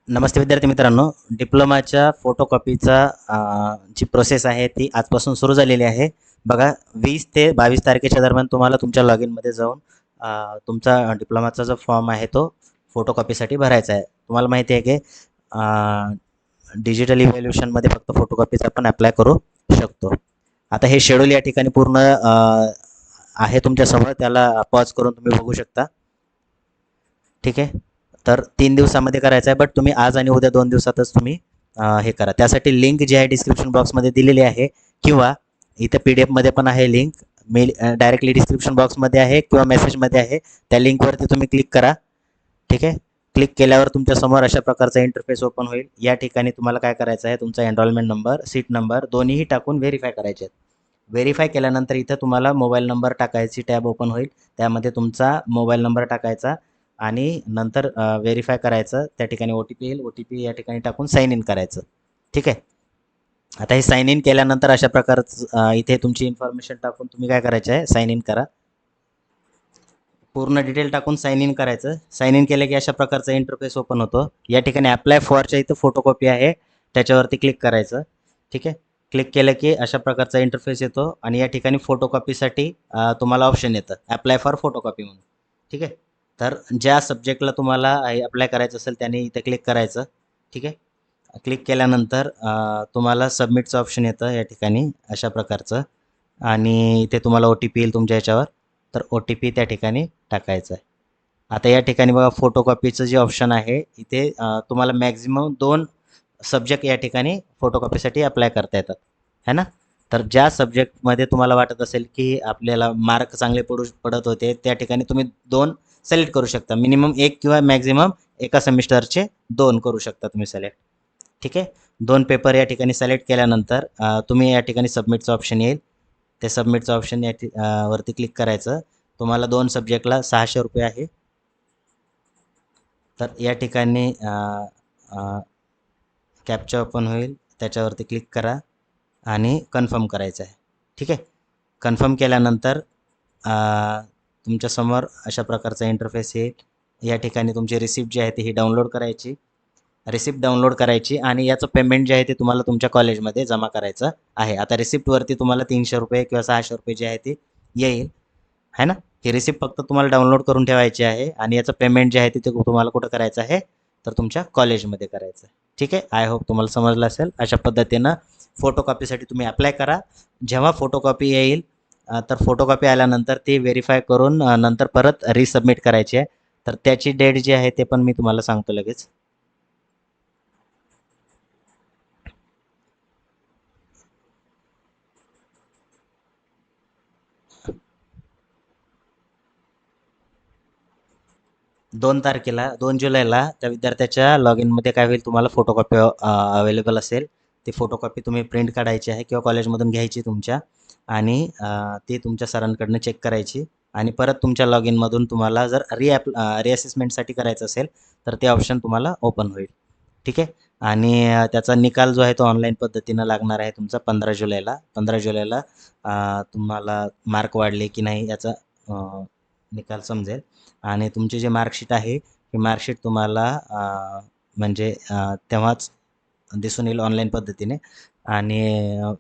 नमस्ते विद्यार्थी मित्रांनो, डिप्लोमाच्या फोटोकॉपीचा जी प्रोसेस आहे ती आजपासून सुरू झालेली आहे. बघा 20 ते 22 तारखेच्या दरम्यान तुम्हाला तुमच्या लॉगिनमध्ये जाऊन तुमचा डिप्लोमाचा जो फॉर्म आहे तो फोटोकॉपीसाठी भरायचा आहे. तुम्हाला माहिती आहे की डिजिटल इव्हॅल्युएशनमध्ये फक्त फोटोकॉपीच आपण अप्लाय करू शकतो. आता हे शेड्यूल या ठिकाणी पूर्ण आहे तुमच्यासमोर, त्याला पॉज करून तुम्ही बघू शकता. ठीक आहे. तर 3 दिवसामध्ये करायचं आहे, बट तुम्ही आज आणि उद्या 2 दिवसातच तुम्ही हे करा. त्यासाठी लिंक जी आहे डिस्क्रिप्शन बॉक्समध्ये दिलेली आहे, किंवा इथे PDF मध्ये पण आहे लिंक. मेल डायरेक्टली डिस्क्रिप्शन बॉक्समध्ये आहे किंवा मेसेजमध्ये आहे. त्या लिंकवरती तुम्ही क्लिक करा. ठीक आहे. क्लिक केल्यावर तुमच्यासमोर अशा प्रकारचा इंटरफेस ओपन होईल. या ठिकाणी तुम्हाला काय करायचं आहे, तुमचा एनरोलमेंट नंबर, सीट नंबर दोन्हीही टाकून व्हेरीफाय करायचे आहेत. व्हेरीफाय केल्यानंतर इथं तुम्हाला मोबाईल नंबर टाकायची टॅब ओपन होईल. त्यामध्ये तुमचा मोबाईल नंबर टाकायचा आणि नंतर व्हेरीफाय करायचं. त्या ठिकाणी OTP येईल. OTP या ठिकाणी टाकून साइन इन करायचं. ठीक आहे. आता हे साइन इन केल्यानंतर अशा प्रकारचं इथे तुमची इन्फॉर्मेशन टाकून तुम्ही काय करायचं आहे, साइन इन करा. पूर्ण डिटेल टाकून साइन इन करायचं. साइन इन केलं की अशा प्रकारचा इंटरफेस ओपन होतो. या ठिकाणी अप्लाय फॉरच्या इथं फोटोकॉपी आहे, त्याच्यावरती क्लिक करायचं. ठीक आहे. क्लिक केलं की अशा प्रकारचा इंटरफेस येतो आणि या ठिकाणी फोटोकॉपीसाठी तुम्हाला ऑप्शन येतं अप्लाय फॉर फोटोकॉपी म्हणून. ठीक आहे. तर ज्या सब्जेक्टला तुम्हाला अप्लाय करायचं असेल त्याने इथे क्लिक करायचं. ठीक आहे. क्लिक केल्यानंतर तुम्हाला सबमिटचं ऑप्शन येतं या ठिकाणी अशा प्रकारचं, आणि इथे तुम्हाला OTP येईल तुमच्या ह्याच्यावर. तर OTP त्या ठिकाणी टाकायचं आहे. आता या ठिकाणी बघा फोटोकॉपीचं जे ऑप्शन आहे इथे तुम्हाला मॅक्झिमम 2 सब्जेक्ट या ठिकाणी फोटोकॉपीसाठी अप्लाय करता येतात, है ना. तर ज्या सब्जेक्टमध्ये तुम्हाला वाटत असेल की आपल्याला मार्क चांगले पडत होते, त्या ठिकाणी तुम्ही 2 सिलेक्ट करू शकता. मिनिमम 1 किंवा मॅक्झिमम एका सेमिस्टरचे 2 करू शकता तुम्ही सिलेक्ट. ठीक आहे. 2 पेपर या ठिकाणी सिलेक्ट केल्यानंतर तुम्ही या ठिकाणी सबमिटचं ऑप्शन येईल. ते सबमिटचं ऑप्शन वरती क्लिक करायचं. तुम्हाला 2 सब्जेक्टला ₹600 आहे. तर या ठिकाणी कॅप्चा ओपन होईल, त्याच्यावरती क्लिक करा आणि कन्फर्म करायचं आहे. ठीक आहे. कन्फर्म केल्यानंतर तुमच्यासमोर अशा प्रकारचा इंटरफेस येईल. या ठिकाणी तुमची रिसिप्ट जी आहे ती ही डाउनलोड करायची. रिसिप्ट डाउनलोड करायची आणि याचं पेमेंट जे आहे ते तुम्हाला तुमच्या कॉलेजमध्ये जमा करायचं आहे. आता रिसिप्टवरती तुम्हाला ₹300 किंवा ₹600 जे आहे ते येईल, आहे ना. ही रिसिप्ट फक्त तुम्हाला डाउनलोड करून ठेवायची आहे आणि याचं पेमेंट जे आहे ते तुम्हाला कुठं करायचं आहे, तर तुमच्या कॉलेजमध्ये करायचं आहे. ठीक आहे. आय होप तुम्हाला समजलं असेल. अशा पद्धतीनं फोटोकॉपीसाठी तुम्ही अप्लाय करा. जेव्हा फोटोकॉपी येईल तर फोटोकॉपी आल्यानंतर ती व्हेरीफाय करून नंतर परत रिसबमिट करायची आहे. तर त्याची डेट जी आहे ते पण मी तुम्हाला सांगतो लगेच. 2 तारखेला 2 जुलैला त्या विद्यार्थ्याच्या लॉग इनमध्ये काय होईल, तुम्हाला फोटोकॉपी अवेलेबल असेल. ती फोटोकॉपी तुम्ही प्रिंट काढायची आहे किंवा कॉलेजमधून घ्यायची तुमच्या, आणि ती तुमच्या सरांकडनं चेक करायची आणि परत तुमच्या लॉग इनमधून तुम्हाला जर रिअसेसमेंटसाठी करायचं असेल तर ते ऑप्शन तुम्हाला ओपन होईल. ठीक आहे. आणि त्याचा निकाल जो आहे तो ऑनलाईन पद्धतीनं लागणार आहे तुमचा 15 जुलैला. 15 जुलैला तुम्हाला मार्क वाढले की नाही याचा निकाल समजेल. आणि तुमची जी मार्कशीट आहे ही मार्कशीट तुम्हाला म्हणजे तेव्हाच दिसून येईल ऑनलाईन पद्धतीने, आणि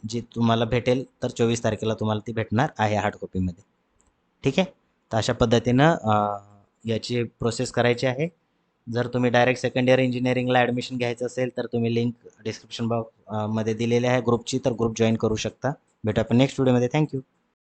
जी तुम्हाला भेटेल तर 24 तारखेला तुम्हाला ती भेटणार आहे हार्ड कॉपीमध्ये. ठीक आहे. तर अशा पद्धतीनं याची प्रोसेस करायची आहे. जर तुम्ही डायरेक्ट सेकंड इयर इंजिनिअरिंगला ॲडमिशन घ्यायचं असेल तर तुम्ही लिंक डिस्क्रिप्शन बॉक्स मध्ये दिलेली आहे ग्रुपची, तर ग्रुप जॉईन करू शकता. भेटू आपण नेक्स्ट व्हिडिओमध्ये. थँक्यू.